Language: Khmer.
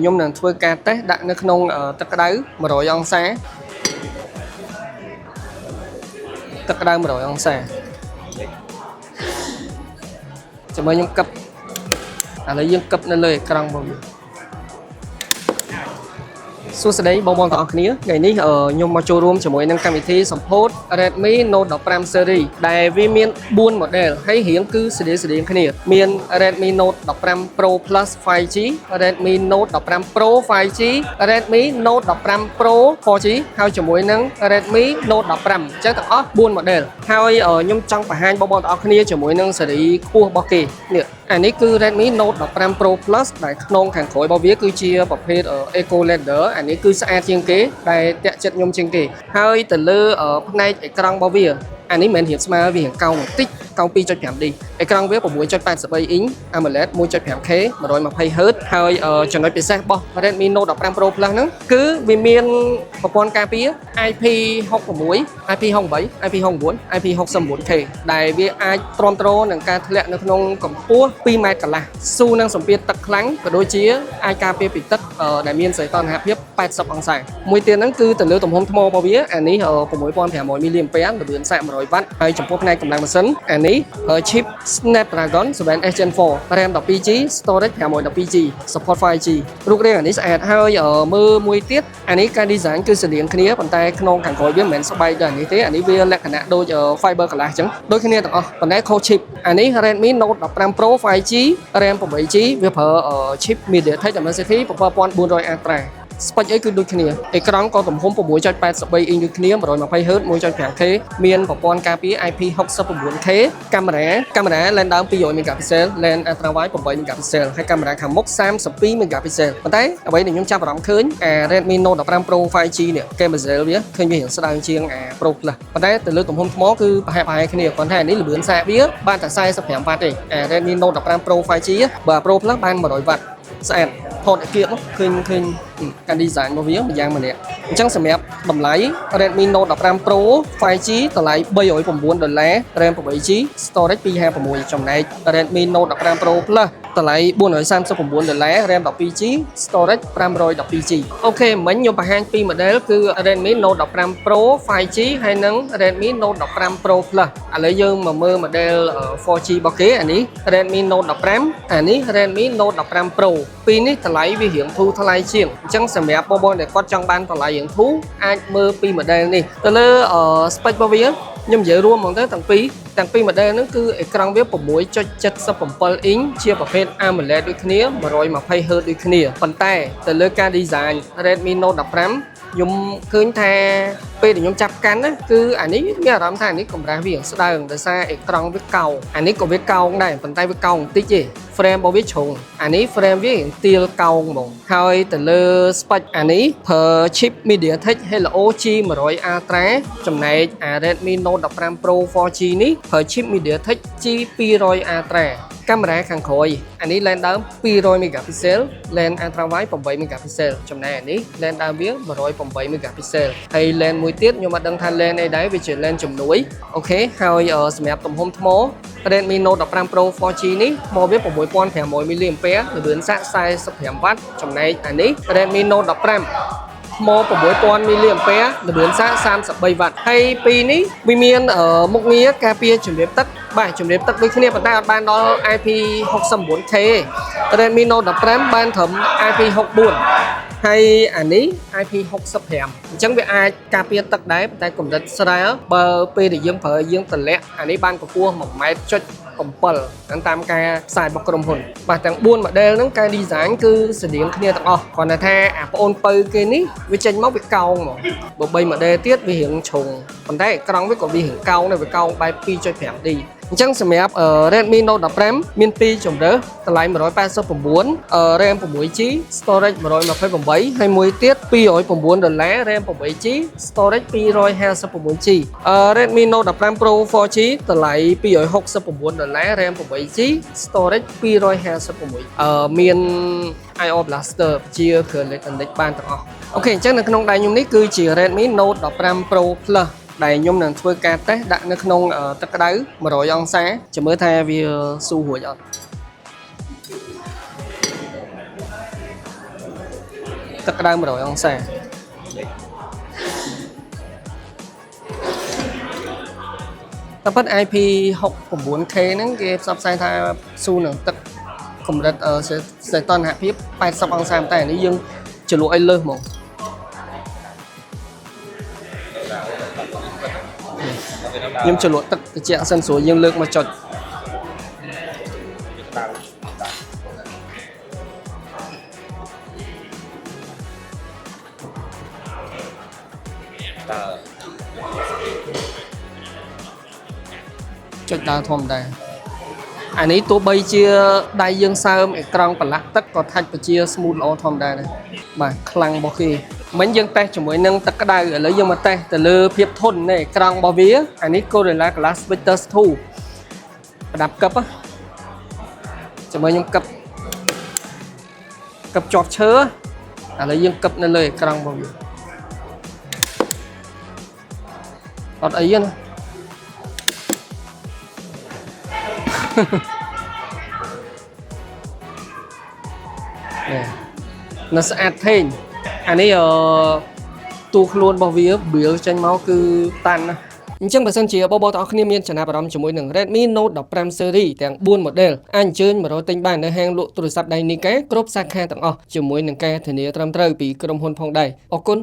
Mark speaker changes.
Speaker 1: ខ្ញុំនឹងធ្វើការតេស្តដាក់នៅក្នុងទឹកក្តៅ100អង្សាទឹកក្តៅ100អង្សាចាំមើលខ្ញុំគប់ឥឡូវយើងគប់នៅលើអេក្រង់របស់វាសួស្តីបងប្អូនទាំងអស់គ្នាថ្ងៃនេះខ្ញុំមកចូលរួមជាមួយនឹងកម្មវិធីសម្ពោធ Redmi Note 15 Series ដែលវាមាន4 model ហើយរៀងគឺស្តៀងគ្នាមាន Redmi Note 15 Pro Plus 5G Redmi Note 15 Pro 5G Redmi Note 15 Pro 4G ហើយជាមួយនឹង Redmi Note 15អញ្ចឹងទាំងអស់4 model ហើយខ្ញុំចង់បង្ហាញបងប្អូនទាំងអស់គ្នាជាមួយនឹងស៊េរីខ្ពស់របស់គេនេះអានេះគឺ Redmi Note 15 Pro Plus ដែលក្នុងខាងក្រោយរបស់វាគឺជាប្រភេទ Eco Leather អានេះគឺស្អាតជាងគេដែលតាក់ចិត្តខ្ញុំជាងគេហើយទៅលើផ្នែកអេក្រង់របស់វាអានេះមិនមែនរៀបស្មើវារៀងកោងបន្តិចកោង 2.5D អេក្រង់វា 6.83 inch AMOLED 1.5K 120Hz ហើយចំណុចពិសេសរបស់ Redmi Note 15 Pro Plus ហ្នឹងគឺវាមានប្រព័ន្ធការពារ IP66 IP68 IP69 IP69K ដែលវាអាចទ្រាំទ្រនឹងការធ្លាក់នៅក្នុងកម្ពស់ 2 ម៉ែត្រកន្លះស៊ូនឹងសម្ពាធទឹកខ្លាំងក៏ដូចជាអាចការពារពីទឹកដែលមានសីតុណ្ហភាព80អង្សាមួយទៀតហ្នឹងគឺទៅលើទំហំថ្មរបស់វាអានេះ 6500 mAh ល្បឿនសាក100 W ហើយចំពោះផ្នែកកម្លាំងម៉ាស៊ីនអានេះchip Snapdragon 7S Gen 4 RAM 12GB storage 512GB support 5G រូបរាងអានេះស្អាតហើយមើលមួយទៀតអានេះការ design គឺស្តៀងគ្នាប៉ុន្តែក្នុងខាងក្រោយវាមិនមែនស្បែកដូចអានេះទេអានេះវាលក្ខណៈដូច fiber glass អញ្ចឹងដូចគ្នាទាំងអស់ប៉ុន្តែខុស chip អានេះ Redmi Note 15 Pro 5G RAM 8GB វាប្រើ chip MediaTek Dimensity 7400 Ultraស្ពេចអីគឺដូចគ្នាអេក្រង់ក៏ទំហំ 6.83 inchដូចគ្នា 120Hz 1.5K មានប្រព័ន្ធការពារ IP69K កាមេរ៉ាលែនដើម200 megapixel លែន ultra wide 8 megapixel ហើយកាមេរ៉ាខាងមុខ32 megapixel ប៉ុន្តែអ្វីដែលខ្ញុំចាប់អារម្មណ៍ឃើញអា Redmi Note 15 Pro 5G នេះកាមេរ៉ាវាឃើញវារៀងស្ដើងជាងអា Pro Plus ប៉ុន្តែទៅលើទំហំថ្មគឺប្រហែលគ្នាប៉ុន្តែអានេះល្បឿនសាកវាបានតែ45 W ទេអា Redmi Note 15 Pro 5G បើ Pro Plus បាន100 W ស្អាតថតគៀបឃើញការ design របស់វាម្យ៉ាងម្នាក់អញ្ចឹងសម្រាប់តម្លៃ Redmi Note 15 Pro 5G តម្លៃ$309 RAM 8GB storage 256ចំណែក Redmi Note 15 Pro Plus តម្លៃ$439 RAM 12GB storage 512GB អូខេមិញខ្ញុំបង្ហាញពី model គឺ Redmi Note 15 Pro 5G ហើយនិង Redmi Note 15 Pro Plus ឥឡូវយើងមកមើល model 4G របស់គេអានេះ Redmi Note 15អានេះ Redmi Note 15 Pro ពីរនេះតម្លៃវារៀងធូរថ្លៃជាងអញ្ចឹងសម្រាប់បងប្អូនដែលគាត់ចង់បានតម្លៃរៀងធូរអាចមើលពី model នេះទៅលើ spec របស់វាខ្ញុំនិយាយរួមហ្មងទៅទាំងពីរ model ហ្នឹងគឺអេក្រង់វា 6.77 inch ជាប្រភេទ AMOLED ដូចគ្នា 120Hz ដូចគ្នាប៉ុន្តែទៅលើការ design Redmi Note 15ខ្ញុំឃើញថាពេលដែលខ្ញុំចាប់កាន់ណាគឺអានេះមានអារម្មណ៍ថាអានេះកម្រាស់វាស្ដើងដោយសារអេក្រង់វាកោងអានេះក៏វាកោងដែរប៉ុន្តែវាកោងបន្តិចទេ frame របស់វាជ្រុងអានេះ frame វាទៀលកោងហ្មងហើយទៅលើ spec អានេះប្រើ chip MediaTek Helio G100 Ultra ចំណែកអា Redmi Note 15 Pro 4G នេះប្រើ chip MediaTek G200 Ultra កាមេរ៉ាខាងក្រោយអានេះលែនដើម200 megapixel លែន ultra wide 8 megapixel ចំណែកអានេះលែនដើមវា108 megapixel ហើយលែនមួយទៀតខ្ញុំអត់ដឹងថាលែនអីដែរវាជាលែនជំនួយអូខេហើយសម្រាប់ទំហំថ្ម Redmi Note 15 Pro 4G នេះថ្មវា 6500 mAh ល្បឿនសាក45 W ចំណែកអានេះ Redmi Note 15ថ្ម 6000 mAh ល្បឿនសាក33 W ហើយពីរនេះវាមានមុខងារការពារជំរាបទឹកបាទជំរាបទឹកដូចគ្នាប៉ុន្តែអត់បានដល់ IP69K ទេ Redmi Note 15បានត្រឹម IP64 ហើយអានេះ IP65 អញ្ចឹងវាអាចការពារទឹកដែរតែកម្រិតស្រាលបើពេលដែលយើងប្រើយើងតម្លាក់អានេះបានកម្ពស់1.7 ម៉ែត្រតាមការផ្សាយរបស់ក្រុមហ៊ុនបាទទាំង4 model ហ្នឹងការ design គឺស្តៀងគ្នាទាំងអស់គ្រាន់តែថាអាប្អូនពៅគេនេះវាចេញមកវាកោងហ្មងបើ3 model ទៀតវារៀងជ្រុងប៉ុន្តែអេក្រង់វាក៏វារៀងកោងដែរវាកោងបែប 2.5D អញ្ចឹងសម្រាប់ Redmi Note 15មាន2ជម្រើសតម្លៃ189 RAM 6GB storage 128ហើយមួយទៀត$209 RAM 8GB storage 256GB Redmi Note 15 Pro 4G តម្លៃ$269 RAM 8GB storage 256មាន IO Blaster ជាគ្រឿងអេឡិចត្រូនិកបានទាំងអស់អូខេអញ្ចឹងនៅក្នុងដៃខ្ញុំនេះគឺជា Redmi Note 15 Pro Plus ដែលខ្ញុំនឹងធ្វើការតេស្តដាក់នៅក្នុងទឹកក្តៅ100អង្សាចាំមើលថាវាស៊ូរួចអត់ ទឹកក្តៅ100អង្សាតែប៉ុន្តែ IP69K ហ្នឹងគេផ្សព្វផ្សាយថាស៊ូនឹងទឹកកម្រិតសីតុណ្ហភាព80អង្សាតែនេះយើងជ្រលក់ឲ្យលើសហ្មងខ្ញុំជ្រលក់ទឹកត្រជាក់សិនស្រួលយើងលើកមកចុចចុចដើរធម្មតាអានេះទោះបីជាដៃយើងសើមអេក្រង់ប្រឡាក់ទឹកក៏ថាច់បញ្ជា smooth ល្អធម្មតាដែរបាទខ្លាំងរបស់គេមិញយើងតេស្តជាមួយនឹងទឹកក្តៅឥឡូវយើងមកតេស្តទៅលើភាពធន់នៃអេក្រង់របស់វាអានេះ Gorilla Glass Victus 2ប្រដាប់កឹបជាមួយខ្ញុំកឹបជាប់ឈើឥឡូវយើងកឹបនៅលើអេក្រង់របស់វាអត់អីទេណាnó sẽ ạt thêm anh ấy tu luôn bao vía biểu trên máu cứ tan chẳng phải sân chỉ bao bao tao không niêm chả nào cho mỗi nâng Redmi Note 15 seriesទាំង4 model អញ្ជើញមករកទិញបាននៅហាងលក់ទូរស័ព្ទដៃនេះកែគ្រប់សាខាទាំងអស់ជាមួយនឹងការធានាត្រឹមត្រូវពីក្រុមហ៊ុនផងដែរអរគុណ